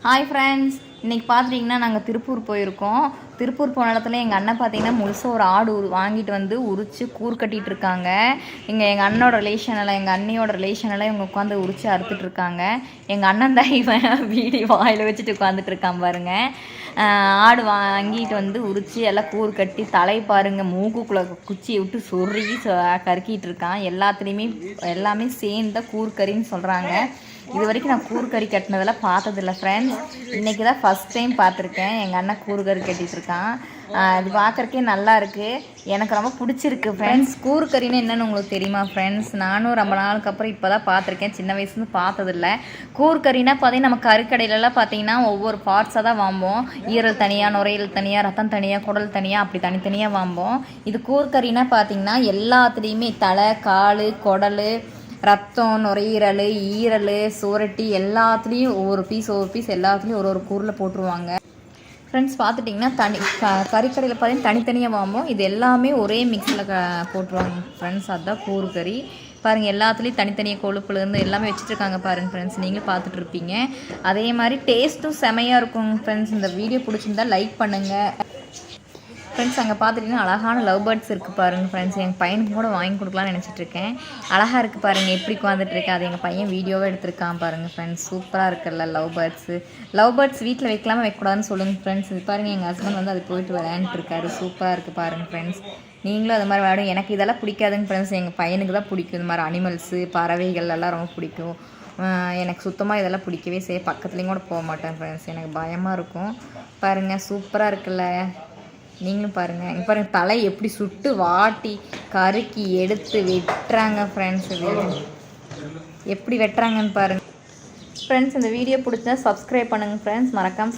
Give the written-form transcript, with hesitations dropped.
Hi friends, இன்றைக்கி பார்த்துட்டிங்கன்னா நாங்கள் திருப்பூர் போயிருக்கோம். திருப்பூர் போன இடத்துல எங்கள் அண்ணன் பார்த்திங்கன்னா முழுசாக ஒரு ஆடு வாங்கிட்டு வந்து உரித்து கூறு கட்டிகிட்டு இருக்காங்க. எங்கள் அண்ணனோட ரிலேஷனெல்லாம் எங்கள் அண்ணியோட ரிலேஷனெல்லாம் இவங்க உட்காந்து உரித்து அறுத்துட்ருக்காங்க. எங்கள் அண்ணன் தான் இவன் வீடி வாயில் வச்சுட்டு உட்காந்துட்டு இருக்கான் பாருங்க. ஆடு வாங்கிட்டு வந்து உரித்து எல்லாம் கூறு கட்டி தலை பாருங்கள் மூக்குக்குள்ளே குச்சியை விட்டு சொறி கருக்கிட்டு இருக்கான். எல்லாமே சேர்ந்த கூறுக்கறின்னு சொல்கிறாங்க. இது வரைக்கும் நான் கூறுக்கறி கட்டினதெல்லாம் பார்த்ததில்ல ஃப்ரெண்ட்ஸ். இன்றைக்கி தான் ஃபஸ்ட் டைம் பார்த்துருக்கேன். எங்கள் அண்ணன் கூறுக்கறி கட்டிகிட்ருக்கான். இது பார்க்குறக்கே நல்லா இருக்குது. எனக்கு ரொம்ப பிடிச்சிருக்கு ஃப்ரெண்ட்ஸ். கூறுக்கறின்னு என்னென்னு உங்களுக்கு தெரியுமா ஃப்ரெண்ட்ஸ்? நானும் ரொம்ப நாளுக்கு அப்புறம் இப்போ தான் பார்த்துருக்கேன். சின்ன வயசுலேருந்து பார்த்ததில்ல. கூறுக்கறினா பார்த்தீங்கன்னா நம்ம கறிக்கடையிலலாம் பார்த்தீங்கன்னா ஒவ்வொரு பார்ட்ஸாக தான் வாம்போம். ஈரல் தனியாக, நுரையீரல் தனியாக, ரத்தம் தனியாக, குடல் தனியாக, அப்படி தனித்தனியாக வாம்போம். இது கூறுக்கறினா பார்த்தீங்கன்னா எல்லாத்துலேயுமே தலை, கால், குடல், ரத்தம், நுரையீரல், ஈரல், சுரட்டி எல்லாத்துலேயும் ஒவ்வொரு பீஸ் எல்லாத்துலேயும் ஒரு கூறில் போட்டுருவாங்க ஃப்ரெண்ட்ஸ். பார்த்துட்டிங்கன்னா கறிக்கடையில் பார்த்தீங்கன்னா தனித்தனியாக வாங்குவோம். இது எல்லாமே ஒரே மிக்ஸில் போட்டுருவாங்க ஃப்ரெண்ட்ஸ். அதுதான் கூறுக்கறி பாருங்கள். எல்லாத்துலேயும் தனித்தனியாக கொழுப்புலேருந்து எல்லாமே வச்சுட்ருக்காங்க பாருங்கள் ஃப்ரெண்ட்ஸ். நீங்களும் பார்த்துட்ருப்பீங்க. அதே மாதிரி டேஸ்ட்டும் செமையாக இருக்கும் ஃப்ரெண்ட்ஸ். இந்த வீடியோ பிடிச்சிருந்தா லைக் பண்ணுங்கள் ஃப்ரெண்ட்ஸ். அங்கே பார்த்துட்டிங்கன்னா அழகான லவ் பேர்ட்ஸ் இருக்குது பாருங்கள் ஃப்ரெண்ட்ஸ். எங்கள் பையனுக்கு கூட வாங்கி கொடுக்கலான்னு நினச்சிட்ருக்கேன். அழகாக இருக்குது பாருங்கள் எப்படி உட்காந்துட்ருக்கேன். அது எங்கள் பையன் வீடியோவே எடுத்திருக்கான் பாருங்கள் ஃப்ரெண்ட்ஸ். சூப்பராக இருக்குல்ல லவ் பேர்ட்ஸ் வீட்டில் வைக்கலாமா வைக்கக்கூடாதுன்னு சொல்லுங்கள் ஃப்ரெண்ட்ஸ். இது பாருங்கள் எங்கள் ஹஸ்பண்ட் வந்து அது போயிட்டு விளையாண்டுருக்காரு. சூப்பராக இருக்குது பாருங்கள் ஃப்ரெண்ட்ஸ். நீங்களும் அது மாதிரி விளையாடும். எனக்கு இதெல்லாம் பிடிக்காதுங்க ஃப்ரெண்ட்ஸ். எங்கள் பையனுக்கு தான் பிடிக்கும். இது மாதிரி அனிமல்ஸு, பறவைகள் எல்லாம் ரொம்ப பிடிக்கும். எனக்கு சுத்தமாக இதெல்லாம் பிடிக்கவே பக்கத்துலேயும் கூட போக மாட்டேன் ஃப்ரெண்ட்ஸ். எனக்கு பயமாக இருக்கும். பாருங்கள் சூப்பராக இருக்குல்ல. நீங்களும் பாருங்கள். இங்கே பாருங்கள் தலை எப்படி சுட்டு வாட்டி கருக்கி எடுத்து வெட்டுறாங்க ஃப்ரெண்ட்ஸ். எப்படி வெட்டுறாங்கன்னு பாருங்கள் ஃப்ரெண்ட்ஸ். இந்த வீடியோ பிடிச்சா சப்ஸ்கிரைப் பண்ணுங்கள் ஃப்ரெண்ட்ஸ். மறக்காமல்